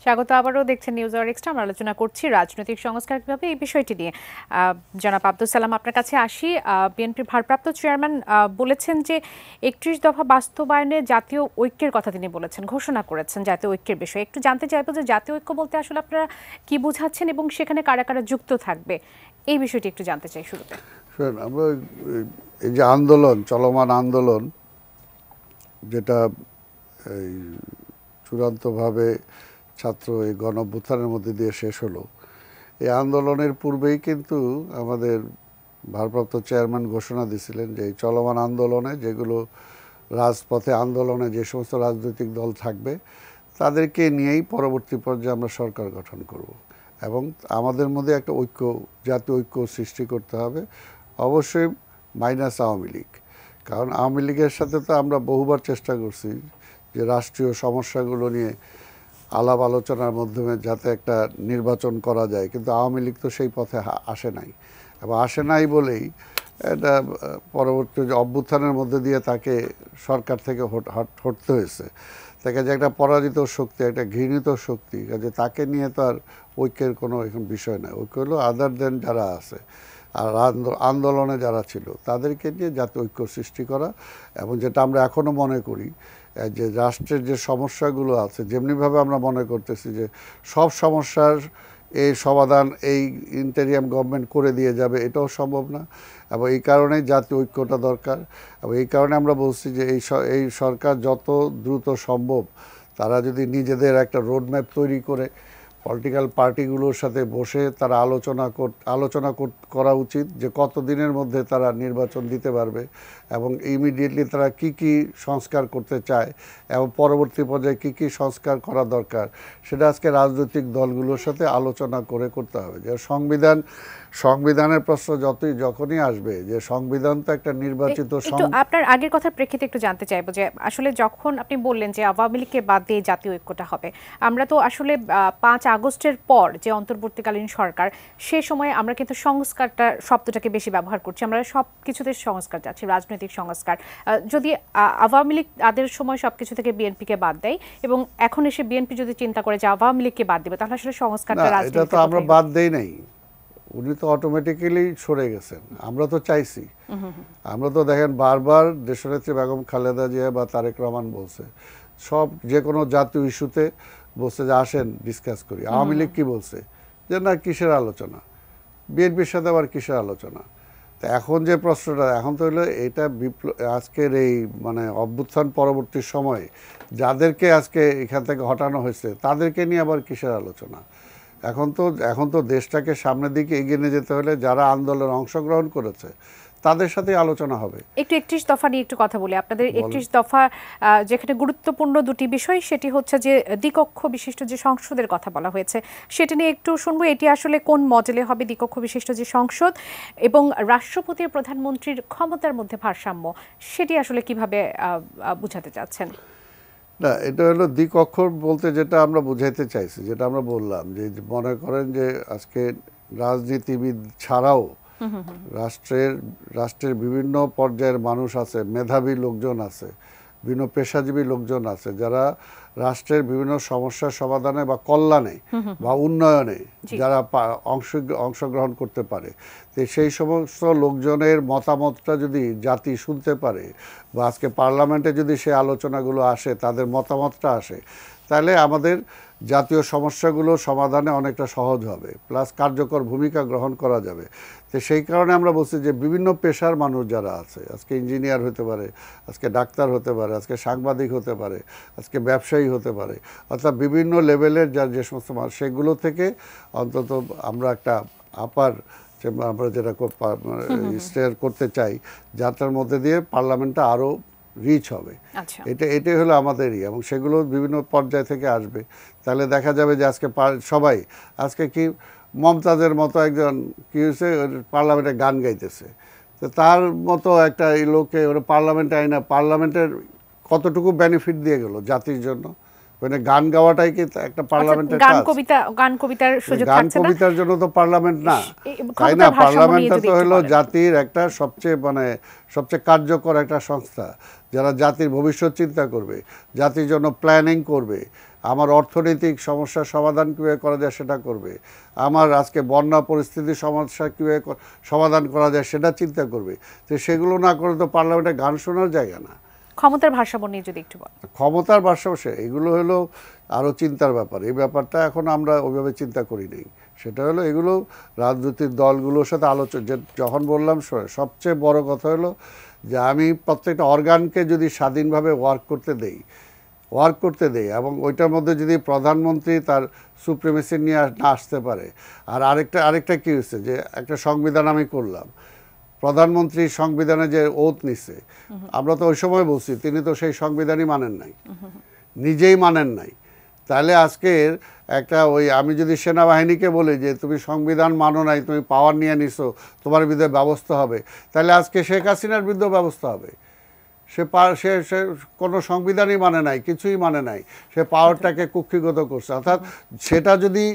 স্বাগত আবারও, দেখছেন নিউজ আওয়ার এক্সট্রা। আমরা আলোচনা করছি রাজনৈতিক সংস্কার কিভাবে, এই বিষয়টি নিয়ে। জনাব আব্দুল সালাম, আপনার কাছে আসি। বিএনপির ভারপ্রাপ্ত চেয়ারম্যান বলেছেন যে 31 দফা বাস্তবায়নে জাতীয় ঐক্যের কথা তিনি বলেছেন, ঘোষণা করেছেন জাতীয় ঐক্যের বিষয়ে। একটু জানতে চাইবো যে জাতীয় ঐক্য বলতে আসলে আপনারা কি বোঝাচ্ছেন এবং সেখানে কারা কারা যুক্ত থাকবে, এই বিষয়টি একটু জানতে চাই শুরুতে। আমরা এই যে আন্দোলন, চলমান আন্দোলন, যেটা এই চূড়ান্তভাবে ছাত্র এই গণঅভ্যুত্থানের মধ্যে দিয়ে শেষ হলো, এই আন্দোলনের পূর্বেই কিন্তু আমাদের ভারপ্রাপ্ত চেয়ারম্যান ঘোষণা দিয়েছিলেন যে এই চলমান আন্দোলনে যেগুলো রাজপথে আন্দোলনে যে সমস্ত রাজনৈতিক দল থাকবে তাদেরকে নিয়েই পরবর্তী পর্যায়ে আমরা সরকার গঠন করব এবং আমাদের মধ্যে একটা ঐক্য, জাতীয় ঐক্য সৃষ্টি করতে হবে, অবশ্যই মাইনাস আওয়ামী লীগ। কারণ আওয়ামী লীগের সাথে তো আমরা বহুবার চেষ্টা করছি যে রাষ্ট্রীয় সমস্যাগুলো নিয়ে আলাপ আলোচনার মাধ্যমে যাতে একটা নির্বাচন করা যায়, কিন্তু আওয়ামী লীগ তো সেই পথে আসে নাই এবং আসে নাই বলেই এটা পরবর্তী অভ্যুত্থানের মধ্যে দিয়ে তাকে সরকার থেকে হটতে হয়েছে। তাকে যে একটা পরাজিত শক্তি, একটা ঘৃণিত শক্তি, কাজে তাকে নিয়ে তো আর ঐক্যের কোনো এখন বিষয় নয়। ঐক্য হলো আদার দেন যারা আছে আর আন্দোলনে যারা ছিল তাদেরকে নিয়ে জাতীয় ঐক্য সৃষ্টি করা। এবং যেটা আমরা এখনও মনে করি যে রাষ্ট্রের যে সমস্যাগুলো আছে, যেমনিভাবে আমরা মনে করতেছি যে সব সমস্যার এই সমাধান এই ইন্টেরিয়াম গভর্নমেন্ট করে দিয়ে যাবে, এটাও সম্ভব না। এবং এই কারণেই জাতীয় ঐক্যটা দরকার। এবং এই কারণে আমরা বলছি যে এই সরকার যত দ্রুত সম্ভব তারা যদি নিজেদের একটা রোডম্যাপ তৈরি করে পলিটিক্যাল পার্টিগুলোর সাথে বসে তারা আলোচনা করা উচিত যে কত দিনের মধ্যে তারা নির্বাচন দিতে পারবে এবং ইমিডিয়েটলি তারা কি কি সংস্কার করতে চায় এবং পরবর্তী পর্যায়ে কি কি সংস্কার করা দরকার সেটা আজকে রাজনৈতিক দলগুলোর সাথে আলোচনা করে করতে হবে। যে সংবিধানের প্রশ্ন যখনই আসবে যে সংবিধান তো একটা নির্বাচিত। আপনার আগের কথার প্রেক্ষিতে একটু জানতে চাইবো যে আসলে যখন আপনি বললেন যে আওয়ামী লীগকে বাদ দিয়ে জাতীয় ঐক্যটা হবে, আমরা তো আসলে 5 আগস্টের পর যে অন্তর্বর্তীকালীন সরকার, সে সময় আমরা কিন্তু সংস্কারটা শব্দটাকে বেশি ব্যবহার করছি। আমরা সব কিছুতে সংস্কার চাচ্ছি, রাজনৈতিক সংস্কার। যদি আওয়ামী লীগ তাদের সময় সবকিছু থেকে বিএনপিকে বাদ দেয় এবং এখন এসে বিএনপি যদি চিন্তা করে যে আওয়ামী লীগকে বাদ দিবে, তাহলে আসলে সংস্কারটা এটা তো আমরা বাদ দেই নাই, উনি তো অটোমেটিক্যালি সরে গেছেন। আমরা তো চাইছি, আমরা তো দেখেন বারবার দেশনেত্রী বেগম খালেদা জিয়া বা তারেক রহমান বলছে সব যে কোনো জাতীয় ইস্যুতে বলছে যে আসেন ডিসকাস করি। আওয়ামী লীগ কি বলছে যে না, কিসের আলোচনা, বিএনপির সাথে আবার কিসের আলোচনা। তো এখন যে প্রশ্নটা এখন তো হলো এটা আজকের এই মানে অভ্যুত্থান পরবর্তী সময়ে যাদেরকে আজকে এখান থেকে হটানো হয়েছে তাদেরকে নিয়ে আবার কিসের আলোচনা। এখন তো দেশটাকে সামনের দিকে এগিয়ে নিয়ে যেতে হলে যারা আন্দোলনে অংশগ্রহণ করেছে তাদের সাথে আলোচনা হবে। একটু 31 দফা নিয়ে একটু কথা বলি। আপনাদের 31 দফা যেখানে গুরুত্বপূর্ণ দুটি বিষয়, সেটি হচ্ছে যে দ্বিকক্ষ বিশিষ্ট যে সংসদের কথা বলা হয়েছে, সেটা নিয়ে একটু শুনবো। এটি আসলে কোন মডেলে হবে দ্বিকক্ষ বিশিষ্ট যে সংসদ, এবং রাষ্ট্রপতি প্রধানমন্ত্রীর ক্ষমতার মধ্যে ভারসাম্য, সেটি আসলে কিভাবে বুঝাতে চাচ্ছেন? না, এটা হলো দ্বিকক্ষ বলতে যেটা আমরা বুঝাইতে চাইছি, যেটা আমরা বললাম যে মনে করেন যে আজকে রাজনীতিবিদ ছাড়াও রাষ্ট্রের বিভিন্ন পর্যায়ের মানুষ আছে, মেধাবী লোকজন আছে, বিভিন্ন পেশাজীবী লোকজন আছে যারা রাষ্ট্রের বিভিন্ন সমস্যার সমাধানে বা কল্যাণে বা উন্নয়নে যারা অংশগ্রহণ করতে পারে। তো সেই সমস্ত লোকজনের মতামতটা যদি জাতি শুনতে পারে বা আজকে পার্লামেন্টে যদি সেই আলোচনাগুলো আসে, তাদের মতামতটা আসে, তাহলে আমাদের জাতীয় সমস্যাগুলো সমাধানে অনেকটা সহজ হবে, প্লাস কার্যকর ভূমিকা গ্রহণ করা যাবে। তো সেই কারণে আমরা বলছি যে বিভিন্ন পেশার মানুষ যারা আছে, আজকে ইঞ্জিনিয়ার হতে পারে, আজকে ডাক্তার হতে পারে, আজকে সাংবাদিক হতে পারে, আজকে ব্যবসায়ী হতে পারে, অর্থাৎ বিভিন্ন লেভেলের যে সমস্ত মানুষ, সেগুলো থেকে অন্তত আমরা একটা আপার আমরা যেটা স্টেয়ার করতে চাই, যার মধ্যে দিয়ে পার্লামেন্টটা আরও রিচ হবে। এটাই হলো আমাদেরই, এবং সেগুলো বিভিন্ন পর্যায় থেকে আসবে। তাহলে দেখা যাবে যে আজকে সবাই আজকে কি মমতাজের মতো একজন কি হয়েছে পার্লামেন্টে গান গাইতেছে, তো তার মতো একটা এই লোককে ওরা পার্লামেন্টে আইনা পার্লামেন্টের কতটুকু বেনিফিট দিয়ে গেল জাতির জন্য। মানে গান গাওয়াটাই কি একটা পার্লামেন্টের কাজ? গান কবিতার জন্য তো পার্লামেন্ট না, তাই না? পার্লামেন্টটা তো হলো জাতির একটা সবচেয়ে কার্যকর একটা সংস্থা, যারা জাতির ভবিষ্যৎ চিন্তা করবে, জাতির জন্য প্ল্যানিং করবে, আমার অর্থনৈতিক সমস্যার সমাধান কীভাবে করা যায় সেটা করবে, আমার আজকে বন্যা পরিস্থিতির সমস্যা কীভাবে সমাধান করা যায় সেটা চিন্তা করবে। তো সেগুলো না করে তো পার্লামেন্টে গান শোনার জায়গা না। ক্ষমতার ভারসাম্য নিয়ে যদি একটু বলেন। ক্ষমতার ভারসাম্য এগুলো হলো আরও চিন্তার ব্যাপার। এই ব্যাপারটা এখন আমরা ওইভাবে চিন্তা করি নেই। সেটা হলো এগুলো রাজনৈতিক দলগুলোর সাথে যখন বললাম সবচেয়ে বড় কথা হলো যে আমি প্রত্যেকটা অর্গানকে যদি স্বাধীনভাবে ওয়ার্ক করতে দেই এবং ওইটার মধ্যে যদি প্রধানমন্ত্রী তার সুপ্রিমেসি নিয়ে না আসতে পারে। আর আরেকটা কী হচ্ছে যে একটা সংবিধান আমি করলাম, প্রধানমন্ত্রী সংবিধানে যে ওথ নিচ্ছে, আমরা তো ওই সময় বলছি তিনি তো সেই সংবিধানই মানেন নাই, নিজেই মানেন নাই। তাহলে আজকের একটা আমি যদি সেনাবাহিনীকে বলি যে তুমি সংবিধান মানো নাই, তুমি পাওয়ার নিয়ে নিছো, তোমার বিরুদ্ধে ব্যবস্থা হবে, তাহলে আজকে শেখ হাসিনার বিরুদ্ধে ব্যবস্থা হবে। সে কোনো সংবিধানই মানে নাই, কিছুই মানে নাই, সে পাওয়ারটাকে কুক্ষিগত করছে। অর্থাৎ সেটা যদি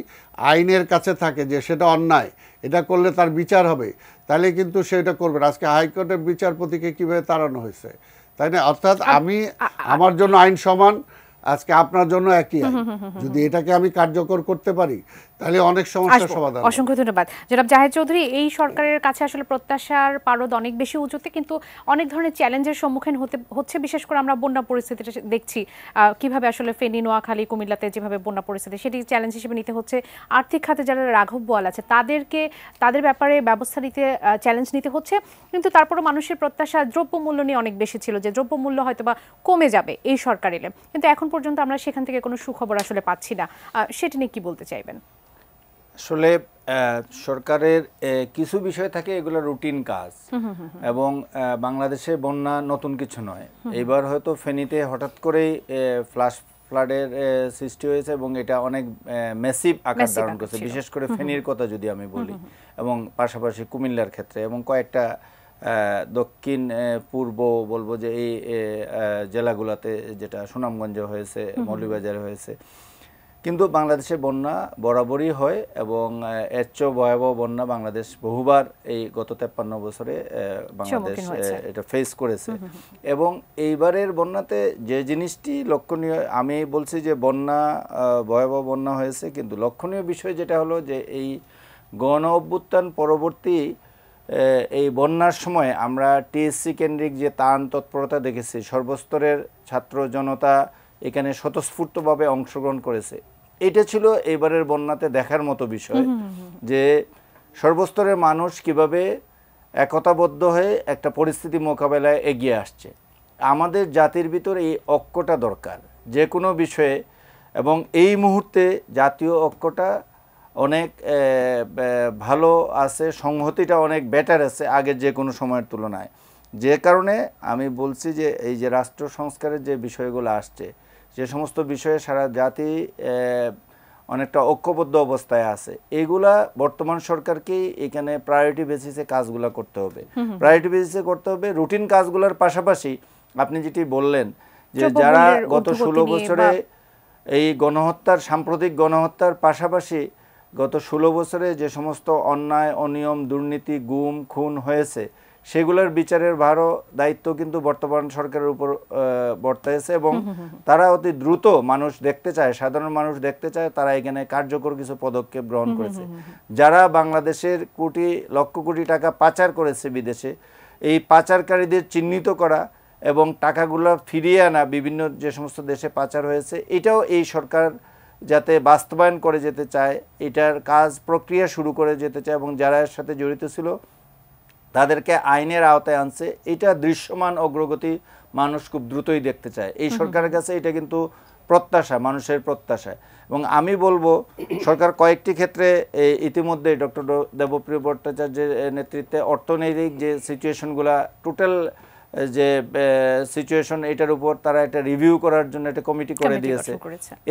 আইনের কাছে থাকে যে সেটা অন্যায়, এটা করলে তার বিচার হবে, তাহলে কিন্তু সেটা করবে না। আজকে হাইকোর্টের বিচারপতিকে কীভাবে তাড়ানো হয়েছে, তাই না? অর্থাৎ আমার জন্য আইন সমান, আজকে আপনার জন্য একই আইন। যদি এটাকে আমি কার্যকর করতে পারি তাহলে অনেক সমস্যার সমাধান। অসংখ্য ধন্যবাদ জনাব জাহেদ চৌধুরী। এই সরকারের কাছে আসলে প্রত্যাশার পারদ অনেক বেশি উঁচুতে, কিন্তু অনেক ধরনের চ্যালেঞ্জের সম্মুখীন হচ্ছে। বিশেষ করে আমরা বন্যা পরিস্থিতিটা দেখছি, কিভাবে আসলে ফেনী, নোয়াখালী, কুমিল্লাতে যেভাবে বন্যা পরিস্থিতি, সেটি চ্যালেঞ্জ হিসেবে নিতে হচ্ছে। আর্থিক খাতে যারা রাঘব বোয়াল আছে তাদের ব্যাপারে ব্যবস্থা নিতে চ্যালেঞ্জ নিতে হচ্ছে। কিন্তু তারপরও মানুষের প্রত্যাশা দ্রব্যমূল্য নিয়ে অনেক বেশি ছিল, যে দ্রব্যমূল্য হয়তো বা কমে যাবে এই সরকার এলে, কিন্তু এখন পর্যন্ত আমরা সেখান থেকে কোনো সুখবর আসলে পাচ্ছি না। সেটা নিয়ে কি বলতে চাইবেন? আসলে সরকারের কিছু বিষয় থাকে, এগুলো রুটিন কাজ, এবং বাংলাদেশে বন্যা নতুন কিছু নয়। এবার হয়তো ফেনীতে হঠাৎ করেই ফ্লাডের সৃষ্টি হয়েছে এবং এটা অনেক ম্যাসিভ আকার ধারণ করেছে, বিশেষ করে ফেনীর কথা যদি আমি বলি, এবং পাশাপাশি কুমিল্লার ক্ষেত্রে, এবং কয়েকটা দক্ষিণ পূর্ব বলবো যে এই জেলাগুলোতে, যেটা সুনামগঞ্জে হয়েছে, মৌলভীবাজারে হয়েছে। কিন্তু বাংলাদেশে বন্যা বরাবরই হয়, এবং এর চেয়েও ভয়াবহ বন্যা বাংলাদেশ বহুবার এই গত 53 বছরে বাংলাদেশ এটা ফেস করেছে। এবং এইবারের বন্যাতে যে জিনিসটি লক্ষণীয়, আমি বলছি যে বন্যা ভয়াবহ বন্যা হয়েছে, কিন্তু লক্ষণীয় বিষয় যেটা হলো যে এই গণ অভ্যুত্থান পরবর্তী এই বন্যার সময় আমরা টিএসসি কেন্দ্রিক যে তান তৎপরতা দেখেছি, সর্বস্তরের ছাত্র জনতা এখানে স্বতঃস্ফূর্তভাবে অংশগ্রহণ করেছে। এটা ছিল এবারের বন্যাতে দেখার মতো বিষয়, যে সর্বস্তরের মানুষ কিভাবে একতাবদ্ধ হয়ে একটা পরিস্থিতি মোকাবেলায় এগিয়ে আসছে। আমাদের জাতির ভিতর এই ঐক্যটা দরকার যে কোনো বিষয়ে, এবং এই মুহূর্তে জাতীয় ঐক্যটা অনেক ভালো আছে, সংহতিটা অনেক বেটার আছে আগের যে কোনো সময়ের তুলনায়। যে কারণে আমি বলছি যে এই যে রাষ্ট্র সংস্কারের যে বিষয়গুলো আসছে, যে সমস্ত বিষয়ে সারা জাতি অনেকটা ঐক্যবদ্ধ অবস্থায় আছে, এগুলা বর্তমান সরকারকেই এখানে প্রায়োরিটি বেসিসে কাজগুলো করতে হবে। প্রায়োরিটি বেসিসে করতে হবে রুটিন কাজগুলোর পাশাপাশি আপনি যেটি বললেন যে যারা গত 16 বছরে এই গণহত্যার, সাম্প্রতিক গণহত্যার পাশাপাশি গত 16 বছরে যে সমস্ত অন্যায়, অনিয়ম, দুর্নীতি, গুম, খুন হয়েছে, সেগুলোর বিচারের ভারও দায়িত্ব কিন্তু বর্তমান সরকারের উপর বর্তাইছে, এবং তারা অতি দ্রুত মানুষ দেখতে চায়, সাধারণ মানুষ দেখতে চায়, তারা এখানে কার্যকর কিছু পদক্ষেপ গ্রহণ করেছে। যারা বাংলাদেশের লক্ষ কোটি টাকা পাচার করেছে বিদেশে, এই পাচারকারীদের চিহ্নিত করা এবং টাকাগুলো ফিরিয়ে আনা, বিভিন্ন যে সমস্ত দেশে পাচার হয়েছে, এটাও এই সরকার যাতে বাস্তবায়ন করে যেতে চায়, এটার কাজ প্রক্রিয়া শুরু করে যেতে চায়, এবং যারা এর সাথে জড়িত ছিল তাদেরকে আইনের আওতায় আনছে। এটা দৃশ্যমান অগ্রগতি মানুষ খুব দ্রুতই দেখতে চায়। এই সরকারের কাছে এটা কিন্তু প্রত্যাশা, মানুষের প্রত্যাশা। এবং আমি বলবো সরকার কয়েকটি ক্ষেত্রে ইতিমধ্যে ডক্টর দেবপ্রিয় ভট্টাচার্যের নেতৃত্বে অর্থনৈতিক যে সিচুয়েশনগুলা, টোটাল যে সিচুয়েশন, এটার উপর তারা একটা রিভিউ করার জন্য একটা কমিটি করে দিয়েছে।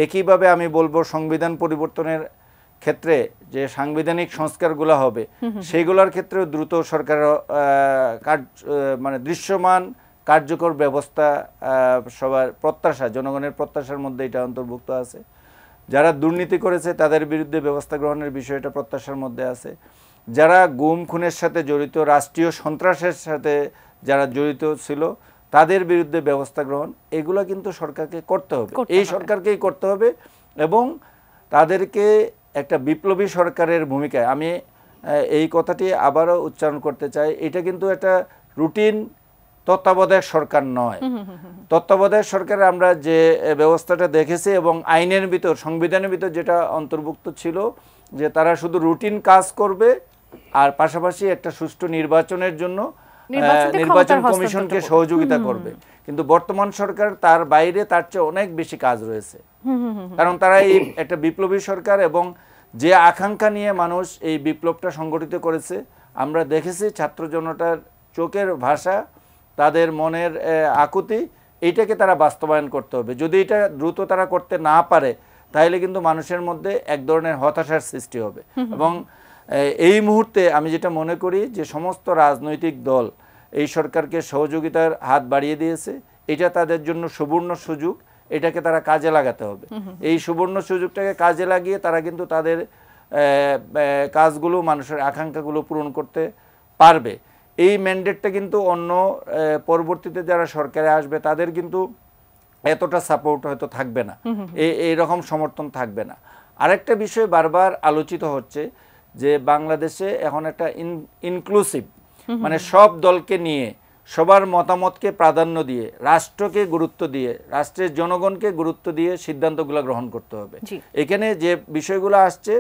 একইভাবে আমি বলবো সংবিধান পরিবর্তনের ক্ষেত্রে যে সাংবিধানিক সংস্কারগুলো হবে, সেইগুলোর ক্ষেত্রেও দ্রুত সরকার মানে দৃশ্যমান কার্যকর ব্যবস্থা, সবার প্রত্যাশা, জনগণের প্রত্যাশার মধ্যে এটা অন্তর্ভুক্ত আছে। যারা দুর্নীতি করেছে তাদের বিরুদ্ধে ব্যবস্থা গ্রহণের বিষয়টা প্রত্যাশার মধ্যে আছে। যারা গুম খুনের সাথে জড়িত, রাষ্ট্রীয় সন্ত্রাসের সাথে যারা জড়িত ছিল, তাদের বিরুদ্ধে ব্যবস্থা গ্রহণ, এগুলো কিন্তু সরকারকে করতে হবে, এই সরকারকেই করতে হবে। এবং তাদেরকে একটা বিপ্লবী সরকারের ভূমিকায়, আমি এই কথাটি আবারও উচ্চারণ করতে চাই, এটা কিন্তু একটা রুটিন তত্ত্বাবধায়ক সরকার নয়। তত্ত্বাবধায়ক সরকারে আমরা যে ব্যবস্থাটা দেখেছি এবং আইনের ভিতর, সংবিধানের ভিতর যেটা অন্তর্ভুক্ত ছিল, যে তারা শুধু রুটিন কাজ করবে আর পাশাপাশি একটা সুষ্ঠু নির্বাচনের জন্য নির্বাচন কমিশনকে সহযোগিতা করবে। কিন্তু বর্তমান সরকার তার বাইরে, তার চেয়ে অনেক বেশি কাজ রয়েছে, কারণ তারা এই একটা বিপ্লবী সরকার, এবং যে আকাঙ্ক্ষা নিয়ে মানুষ এই বিপ্লবটা সংগঠিত করেছে, আমরা দেখেছি ছাত্র জনতার চোখের ভাষা, তাদের মনের আকুতি, এইটাকে তারা বাস্তবায়ন করতে হবে। যদি এটা দ্রুত তারা করতে না পারে তাহলে কিন্তু মানুষের মধ্যে এক ধরনের হতাশার সৃষ্টি হবে। এবং এই মুহূর্তে আমি যেটা মনে করি যে সমস্ত রাজনৈতিক দল এই সরকারকে সহযোগিতার হাত বাড়িয়ে দিয়েছে, এটা তাদের জন্য সুবর্ণ সুযোগ, এটাকে তারা কাজে লাগাতে হবে। এই সুবর্ণ সুযোগটাকে কাজে লাগিয়ে তারা কিন্তু তাদের কাজগুলো, মানুষের আকাঙ্ক্ষাগুলো পূরণ করতে পারবে। এই ম্যান্ডেটটা কিন্তু অন্য পরবর্তীতে যারা সরকারে আসবে তাদের কিন্তু এতটা সাপোর্ট হয়তো থাকবে না, এইরকম সমর্থন থাকবে না। আরেকটা বিষয় বারবার আলোচিত হচ্ছে যে বাংলাদেশে এখন একটা ইনক্লুসিভ, মানে সব দলকে নিয়ে, সবার মতামতকে প্রাধান্য দিয়ে, রাষ্ট্রকে গুরুত্ব দিয়ে, রাষ্ট্রের জনগণকে গুরুত্ব দিয়ে সিদ্ধান্তগুলো গ্রহণ করতে হবে। এখানে যে বিষয়গুলো আসছে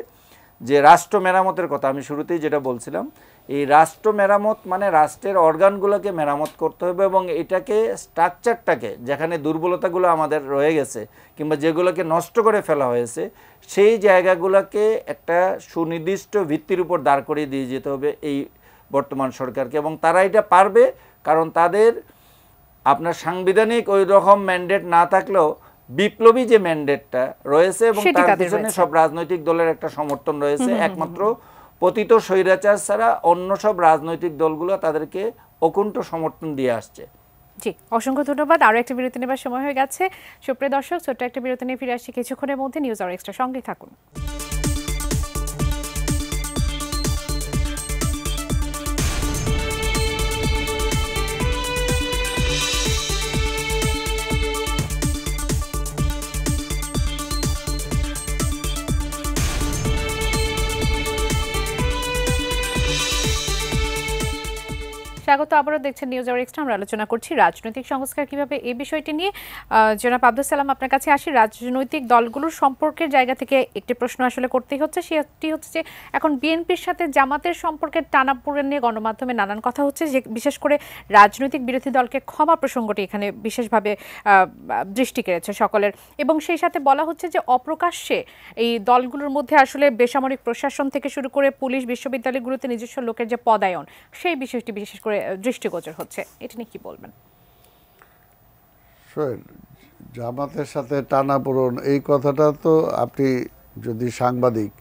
যে রাষ্ট্র মেরামতের কথা, আমি শুরুতেই যেটা বলছিলাম, এই রাষ্ট্র মেরামত মানে রাষ্ট্রের অর্গানগুলোকে মেরামত করতে হবে এবং এটাকে স্ট্রাকচারটাকে, যেখানে দুর্বলতাগুলো আমাদের রয়ে গেছে কিংবা যেগুলোকে নষ্ট করে ফেলা হয়েছে, সেই জায়গাগুলোকে একটা সুনির্দিষ্ট ভিত্তির উপর দাঁড় করিয়ে দিয়ে যেতে হবে এই বর্তমান সরকারকে। এবং তারা এটা পারবে, কারণ তাদের আপনার সাংবিধানিক ওই রকম ম্যান্ডেট না থাকলেও বিপ্লবী যে ম্যান্ডেটটা রয়েছে এবং তার পিছনে সব রাজনৈতিক দলের একটা সমর্থন রয়েছে। একমাত্র পতিত স্বৈরাচার ছাড়া অন্য সব রাজনৈতিক দলগুলো তাদেরকে অকুণ্ঠ সমর্থন দিয়ে আসছে। জি, অসংখ্য ধন্যবাদ। আরও একটা বিরতি নেবার সময় হয়ে গেছে। সুপ্রিয় দর্শক, ছোট্ট একটা বিরতি নিয়ে ফিরে আসছি কিছুক্ষণের মধ্যে। নিউজ আওয়ার এক্সট্রা সঙ্গে থাকুন। স্বাগত, আবারও দেখছেন নিউজ আওয়ার এক্সট্রা। আমরা আলোচনা করছি রাজনৈতিক সংস্কার কিভাবে, এই বিষয়টি নিয়ে। জনাব আব্দুল সালাম, আপনার কাছে আসি। রাজনৈতিক দলগুলোর সম্পর্কের জায়গা থেকে একটি প্রশ্ন আসলে করতেই হচ্ছে, সেটি হচ্ছে যে এখন বিএনপির সাথে জামাতের সম্পর্কের টানাপোড়েন নিয়ে গণমাধ্যমে নানান কথা হচ্ছে, যে বিশেষ করে রাজনৈতিক বিরোধী দলকে ক্ষমা প্রসঙ্গটি এখানে বিশেষভাবে দৃষ্টি কেড়েছে সকলের। এবং সেই সাথে বলা হচ্ছে যে অপ্রকাশ্যে এই দলগুলোর মধ্যে আসলে বেসামরিক প্রশাসন থেকে শুরু করে পুলিশ, বিশ্ববিদ্যালয়গুলোতে নিজস্ব লোকের যে পদায়ন, সেই বিষয়টি বিশেষ করে দৃষ্টিগোচর হচ্ছে। এটা নিয়ে কি বলবেন? জামাতের সাথে টানাপোড়েন, এই কথাটা তো আপনি যদি সাংবাদিক,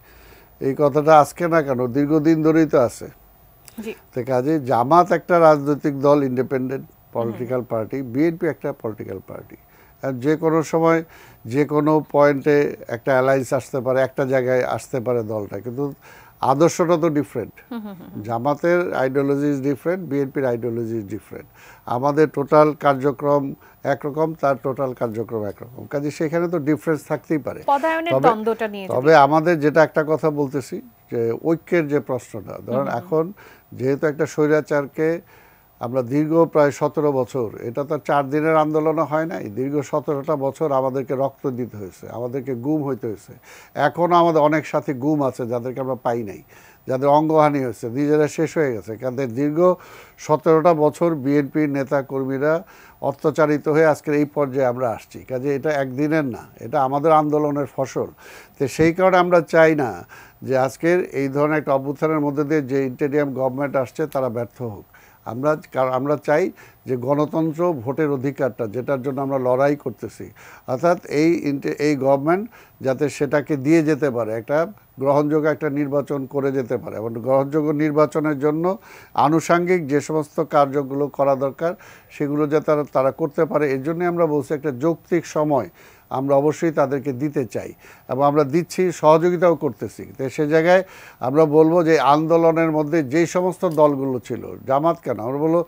এই কথাটা আজকে না কেন, দীর্ঘদিন ধরেই তো আছে। তো কাজে জামাত একটা রাজনৈতিক দল, ইন্ডিপেন্ডেন্ট পলিটিক্যাল পার্টি, বিএনপি একটা পলিটিক্যাল পার্টি। যে কোনো সময় যে কোনো পয়েন্টে একটা অ্যালায়েন্স আসতে পারে, একটা জায়গায় আসতে পারে দলটা, কিন্তু আদর্শটা তো ডিফারেন্ট। জামাতের আইডিওলজি ইজ ডিফারেন্ট, বিএনপির আইডিওলজি ইজ ডিফারেন্ট। আমাদের টোটাল কার্যক্রম একরকম, তার টোটাল কার্যক্রম একরকম, কাজে সেখানে তো ডিফারেন্স থাকতেই পারে। তবে আমাদের যেটা একটা কথা বলতেছি যে ঐক্যের যে প্রশ্নটা, ধরেন এখন যেহেতু একটা স্বৈরাচারকে আমরা দীর্ঘ প্রায় 17 বছর, এটা তো 4 দিনের আন্দোলনও হয় নাই, দীর্ঘ 17টা বছর আমাদেরকে রক্ত দিতে হয়েছে, আমাদেরকে গুম হইতে হয়েছে। এখনও আমাদের অনেক সাথী গুম আছে যাদেরকে আমরা পাই নাই, যাদের অঙ্গহানি হয়েছে, নিজেরা শেষ হয়ে গেছে। কারণ দীর্ঘ 17টা বছর বিএনপির নেতা কর্মীরা অত্যাচারিত হয়ে আজকের এই পর্যায়ে আমরা আসছি। কাজে এটা একদিনের না, এটা আমাদের আন্দোলনের ফসল। তো সেই কারণে আমরা চাই না যে আজকের এই ধরনের একটা অভ্যুত্থানের মধ্যে দিয়ে যে ইন্টেরিয়াম গভর্নমেন্ট আসছে তারা ব্যর্থ হোক। আমরা চাই যে গণতন্ত্র, ভোটের অধিকারটা, যেটার জন্য আমরা লড়াই করতেছি, অর্থাৎ এই গভর্নমেন্ট যাতে সেটাকে দিয়ে যেতে পারে, একটা গ্রহণযোগ্য একটা নির্বাচন করে যেতে পারে। এবং গ্রহণযোগ্য নির্বাচনের জন্য আনুষাঙ্গিক যে সমস্ত কার্যগুলো করা দরকার সেগুলো যাতে তারা করতে পারে, এর জন্যই আমরা বলছি একটা যৌক্তিক সময় আমরা অবশ্যই তাদেরকে দিতে চাই এবং আমরা দিচ্ছি, সহযোগিতাও করতেছি। তো সে জায়গায় আমরা বলবো যে আন্দোলনের মধ্যে যেই সমস্ত দলগুলো ছিল, জামাত কেন, আমরা বলবো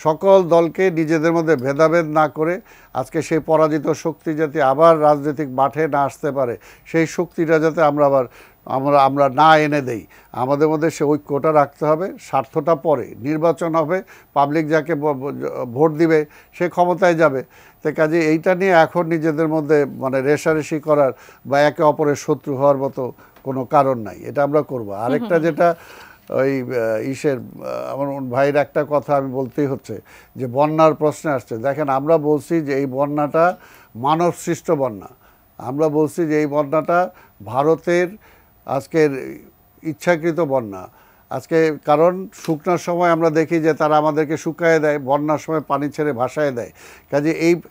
সকল দলকে নিজেদের মধ্যে ভেদাভেদ না করে আজকে সেই পরাজিত শক্তি যাতে আবার রাজনৈতিক মাঠে না আসতে পারে, সেই শক্তিটা যাতে আমরা না এনে দেই, আমাদের মধ্যে সে ঐক্যটা রাখতে হবে। স্বার্থটা পরে, নির্বাচন হবে, পাবলিক যাকে ভোট দিবে সে ক্ষমতায় যাবে। তো কাজে এইটা নিয়ে এখন নিজেদের মধ্যে মানে রেষারেষি করার বা একে অপরের শত্রু হওয়ার মতো কোনো কারণ নাই, এটা আমরা করব। আরেকটা যেটা ওই আমার ভাইয়ের একটা কথা আমি বলতেই হচ্ছে যে বন্যার প্রশ্নে আসছে। দেখেন, আমরা বলছি যে এই বন্যাটা মানব সৃষ্ট বন্যা, আমরা বলছি যে এই বন্যাটা ভারতের আজকের ইচ্ছাকৃত বন্যা। আজকে কারণ শুকনার সময় আমরা দেখি যে তারা আমাদেরকে শুকায় দেয়, বন্যার সময় পানি ছেড়ে ভাসায় দেয়। কাজে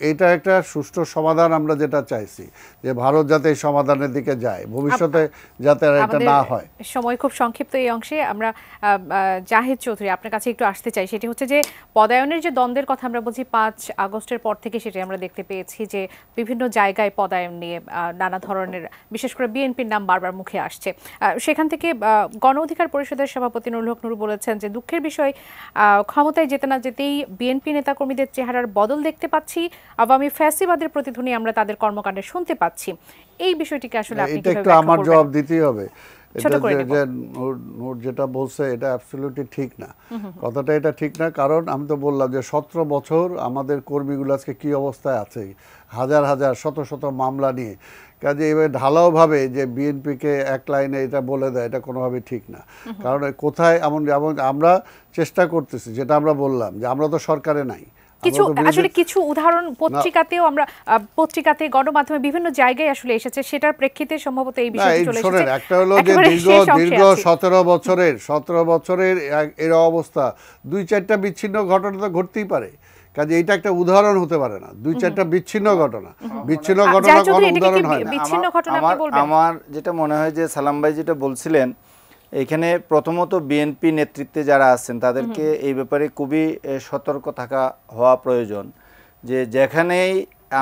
এটা একটা সুষ্ঠু সমাধান আমরা যেটা চাইছি, যে ভারত যাতে এই সমাধানের দিকে যায়, ভবিষ্যতে যাতে আর এটা না হয়। সময় খুব সংক্ষিপ্ত এই অংশে আমরা জাহিদ চৌধুরী আপনার কাছে একটু আসতে চাই। সেটি হচ্ছে যে পদায়নের যে দ্বন্দ্বের কথা আমরা বলছি ৫ আগস্টের পর থেকে, সেটি আমরা দেখতে পেয়েছি যে বিভিন্ন জায়গায় পদায়ন নিয়ে নানা ধরনের, বিশেষ করে বিএনপির নাম বারবার মুখে আসছে। সেখান থেকে গণ অধিকার পরিষদের সভাপতি নুরুল হক নুরু বলেছেন যে দুঃখের বিষয়, ক্ষমতায় যেতে না যেতেই বিএনপি নেতাকর্মীদের চেহারার বদল দেখতে পাচ্ছি, আওয়ামী ফ্যাসিবাদের প্রতিধ্বনি আমরা তাদের কর্মকাণ্ডে শুনতে পাচ্ছি। এই বিষয়টিকে আসলে আপনি কিভাবে ব্যাখ্যা করবেন? আমার জবাব দিতেই হবে। নোট যেটা বলছে এটা অ্যাবসলিউটলি ঠিক না, কথাটা এটা ঠিক না। কারণ আমি তো বললাম যে 17 বছর আমাদের কর্মীগুলো আজকে কি অবস্থায় আছে, হাজার হাজার শত শত মামলা নিয়ে। কাজে এভাবে ঢালাওভাবে যে বিএনপিকে এক লাইনে এটা বলে দেয়, এটা কোনোভাবে ঠিক না। কারণ কোথায় এমন আমরা চেষ্টা করতেছি, যেটা আমরা বললাম যে আমরা তো সরকারে নাই। কিছু উদাহরণ পত্রিকাতেও আমরা পত্রিকাতে গণমাধ্যমে বিভিন্ন জায়গায় আসলে এসেছে, সেটার প্রেক্ষিতে সম্ভবত এই বিষয়টি চলে এসেছে। একটা হলো যে দীর্ঘ 17 বছরের এর অবস্থা, 2-4টা বিচ্ছিন্ন ঘটনা তো ঘটতেই পারে। কাজে এটা একটা উদাহরণ হতে পারে না, 2-4টা বিচ্ছিন্ন ঘটনা কোনো উদাহরণ হয় না। আমার যেটা মনে হয় যে সালাম ভাই যেটা বলছিলেন, এখানে প্রথমত বিএনপি নেতৃত্বে যারা আছেন তাদেরকে এই ব্যাপারে খুবই সতর্ক হওয়া প্রয়োজন। যে যেখানেই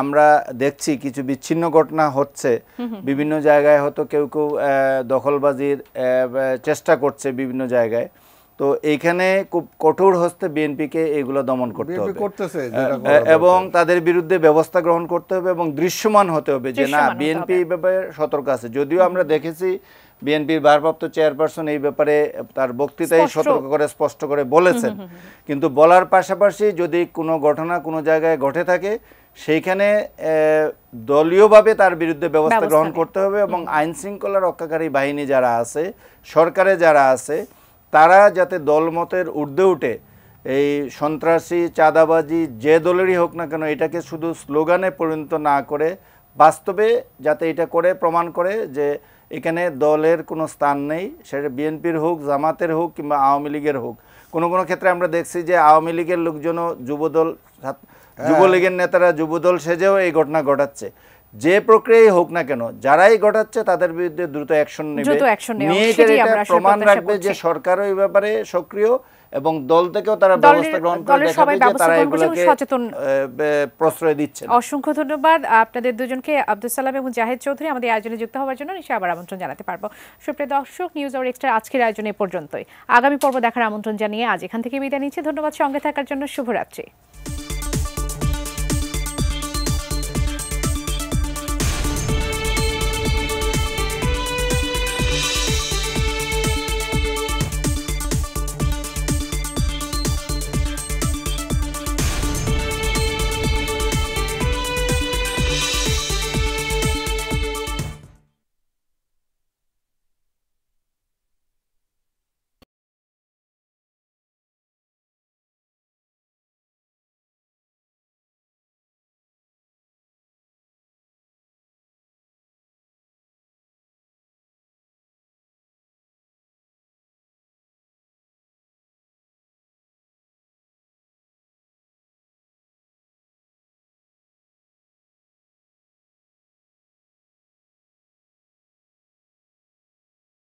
আমরা দেখছি কিছু বিচ্ছিন্ন ঘটনা হচ্ছে, বিভিন্ন জায়গায় হয়তো কেউ দখলবাজির চেষ্টা করছে বিভিন্ন জায়গায়, তো এইখানে খুব কঠোর হস্তে বিএনপিকে এগুলো দমন করতে হবে এবং তাদের বিরুদ্ধে ব্যবস্থা গ্রহণ করতে হবে এবং দৃশ্যমান হতে হবে যে না, বিএনপি এই ব্যাপারে সতর্ক আছে। যদিও আমরা দেখেছি বিএনপির ভারপ্রাপ্ত চেয়ারপারসন এই ব্যাপারে তার বক্তৃতায় সতর্ক করে স্পষ্ট করে বলেছেন, কিন্তু বলার পাশাপাশি যদি কোনো ঘটনা কোনো জায়গায় ঘটে থাকে সেইখানে দলীয়ভাবে তার বিরুদ্ধে ব্যবস্থা গ্রহণ করতে হবে এবং আইন শৃঙ্খলা রক্ষাকারী বাহিনী যারা আছে, সরকারে যারা আছে, তারা যাতে দলমতের ঊর্ধ্বে উঠে এই সন্ত্রাসী চাঁদাবাজি যে দলেরই হোক না কেন এটাকে শুধু স্লোগানে পরিণত না করে বাস্তবে যাতে এটা করে প্রমাণ করে যে এখানে দলের কোনো স্থান নেই, সেটা বিএনপির হোক, জামাতের হোক কিংবা আওয়ামী লীগের হোক। কোনো কোনো ক্ষেত্রে আমরা দেখছি যে আওয়ামী লীগের লোকজনও যুবলীগের নেতারা যুবদল সেজেও এই ঘটনা ঘটাচ্ছে। যে প্রক্রিয়াই হোক না কেন, যারাই ঘটাচ্ছে তাদের বিরুদ্ধে দ্রুত অ্যাকশন নেবে, নিয়ে এটা প্রমাণ রাখবে যে সরকারও এই ব্যাপারে সক্রিয় এবং দল থেকেও তারা ব্যবস্থা গ্রহণ করে দেখাবে যে তারা এগুলোকে প্রশ্রয় দিচ্ছে। অসংখ্য ধন্যবাদ আপনাদের দুজনকে, আব্দুল সালাম এবং জাহিদ চৌধুরী, আমাদের আয়োজনে যুক্ত হওয়ার জন্য। নিশ্চয়ই আবার আমন্ত্রণ জানাতে পারবো। সুপ্রিয় দর্শক, নিউজ আওয়ার এক্সট্রা আজকের আয়োজনে পর্যন্তই। আগামী পর্ব দেখার আমন্ত্রণ জানিয়ে আজ এখান থেকে বিদায় নিচ্ছি। ধন্যবাদ সঙ্গে থাকার জন্য। শুভরাত্রি।